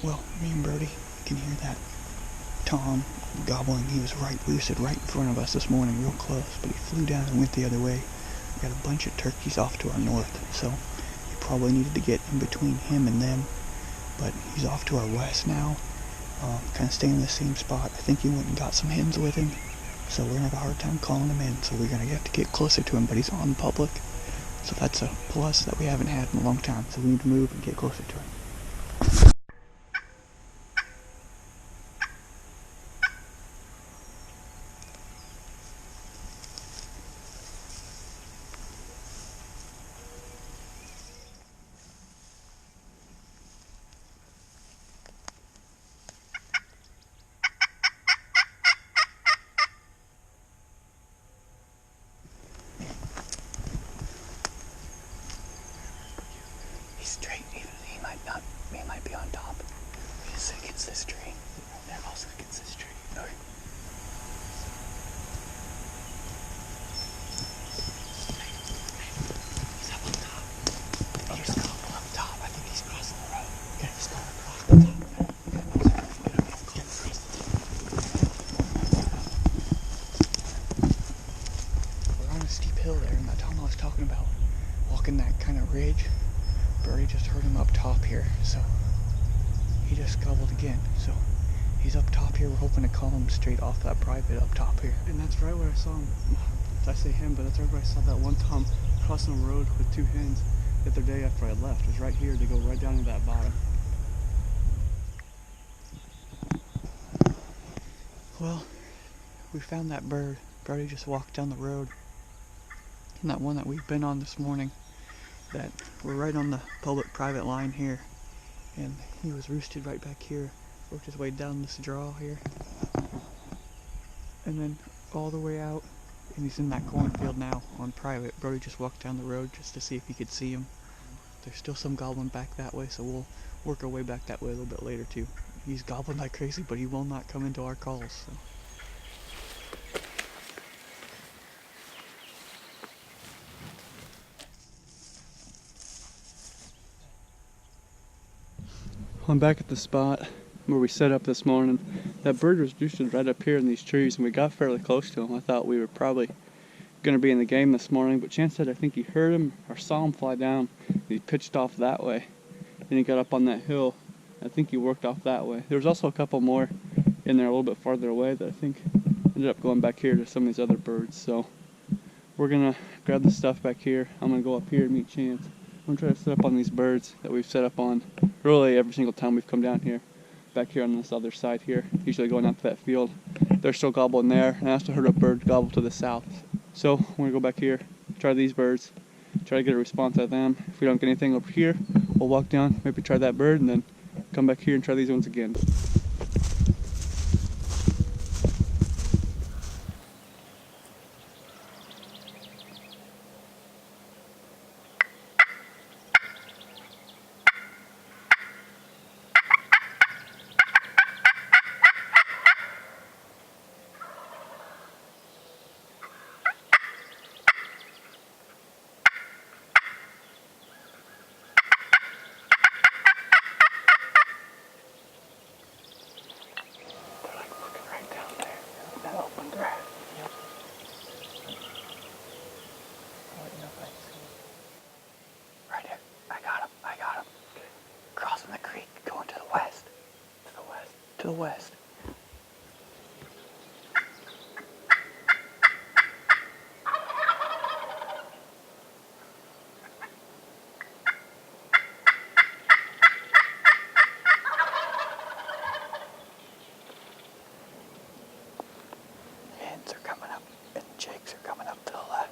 Well, me and Brody can hear that Tom gobbling. He was right roosted right in front of us this morning, real close, but he flew down and went the other way. We got a bunch of turkeys off to our north, so we probably needed to get in between him and them, but he's off to our west now, kind of staying in the same spot. I think he went and got some hens with him, so we're going to have a hard time calling him in, so we're going to have to get closer to him, but he's on public, so that's a plus that we haven't had in a long time, so we need to move and get closer to him. Straight, even he might be on top. We just sit against this tree. They're also against this tree. Okay. He's up on top. He's up on top. I think he's crossing the road. Okay, he's going across the top. We're on a steep hill there, and that Tom I was talking about, walking that kind of ridge. Brody just heard him up top here, so he just gobbled again. So he's up top here. We're hoping to call him straight off that private up top here. And that's right where I saw him. I say him, but that's right where I saw that one Tom crossing the road with two hens the other day after I left. It was right here. They go right down to that bottom. Well, we found that bird. Brody just walked down the road. And that one that we've been on this morning, that we're right on the public-private line here, and he was roosted right back here, worked his way down this draw here, and then all the way out, and he's in that cornfield now on private. Brody just walked down the road just to see if he could see him. There's still some gobbling back that way, so we'll work our way back that way a little bit later too. He's gobbling like crazy, but he will not come into our calls, so. I'm back at the spot where we set up this morning. That bird was roosted right up here in these trees, and we got fairly close to him. I thought we were probably going to be in the game this morning, but Chance said I think he heard him or saw him fly down. He pitched off that way, and he got up on that hill. I think he worked off that way. There was also a couple more in there a little bit farther away that I think ended up going back here to some of these other birds. So we're going to grab the stuff back here. I'm going to go up here and meet Chance. I'm going to try to set up on these birds that we've set up on really every single time we've come down here. Back here on this other side here, usually going out to that field. They're still gobbling there, and I also heard a bird gobble to the south. So we're going to go back here, try these birds, try to get a response out of them. If we don't get anything over here, we'll walk down, maybe try that bird, and then come back here and try these ones again. To the west. Hens are coming up and jakes are coming up to the left.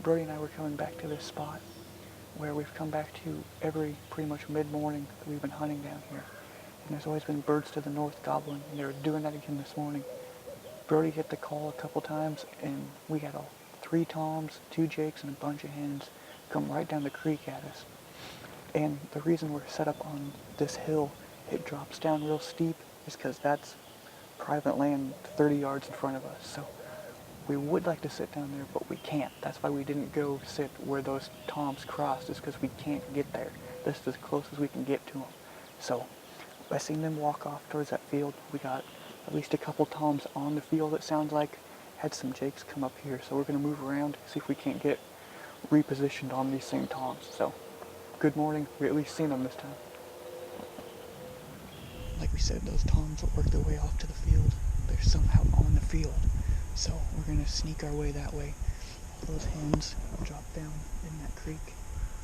Brody and I were coming back to this spot where we've come back to every pretty much mid-morning that we've been hunting down here. And there's always been birds to the north gobbling, and they were doing that again this morning. Brody hit the call a couple times, and we had 3 toms, 2 jakes, and a bunch of hens come right down the creek at us. And the reason we're set up on this hill, it drops down real steep, is because that's private land 30 yards in front of us. So we would like to sit down there, but we can't. That's why we didn't go sit where those toms crossed, is because we can't get there. This is as close as we can get to them. So I seen them walk off towards that field. We got at least a couple toms on the field, it sounds like. Had some jakes come up here, so we're going to move around, see if we can't get repositioned on these same toms. So good morning. We at least seen them this time. Like we said, those toms will work their way off to the field. They're somehow on the field. So we're going to sneak our way that way. All those hens dropped down in that creek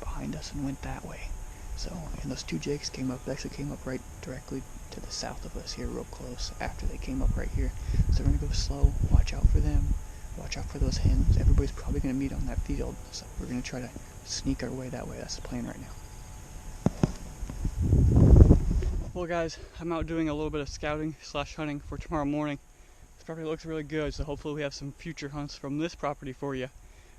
behind us and went that way. So, and those 2 jakes came up, they actually came up right directly to the south of us here, real close, after they came up right here. So we're going to go slow, watch out for them, watch out for those hens. Everybody's probably going to meet on that field, so we're going to try to sneak our way that way. That's the plan right now. Well guys, I'm out doing a little bit of scouting / hunting for tomorrow morning. This property looks really good, so hopefully we have some future hunts from this property for you.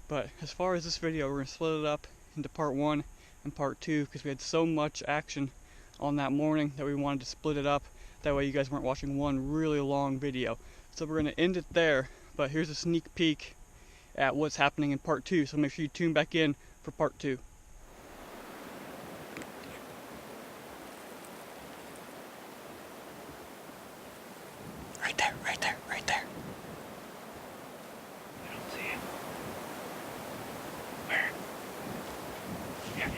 But as far as this video, we're going to split it up into part 1 and part 2 because we had so much action on that morning that we wanted to split it up. That way you guys weren't watching one really long video. So we're going to end it there, but here's a sneak peek at what's happening in part 2. So make sure you tune back in for part 2. Right there, right there, right there. I don't see it. Where? Yeah.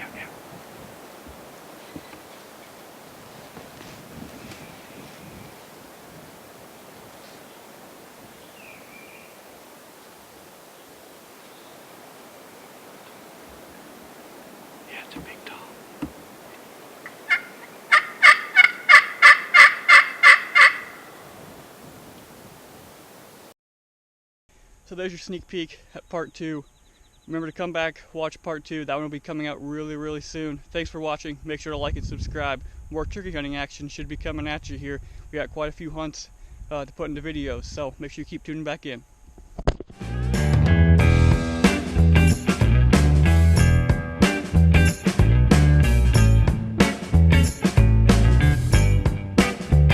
Yeah, it's a big dog. So there's your sneak peek at part 2. Remember to come back, watch part 2. That one will be coming out really soon. Thanks for watching. Make sure to like and subscribe. More turkey hunting action should be coming at you here. We got quite a few hunts to put into videos, so make sure you keep tuning back in.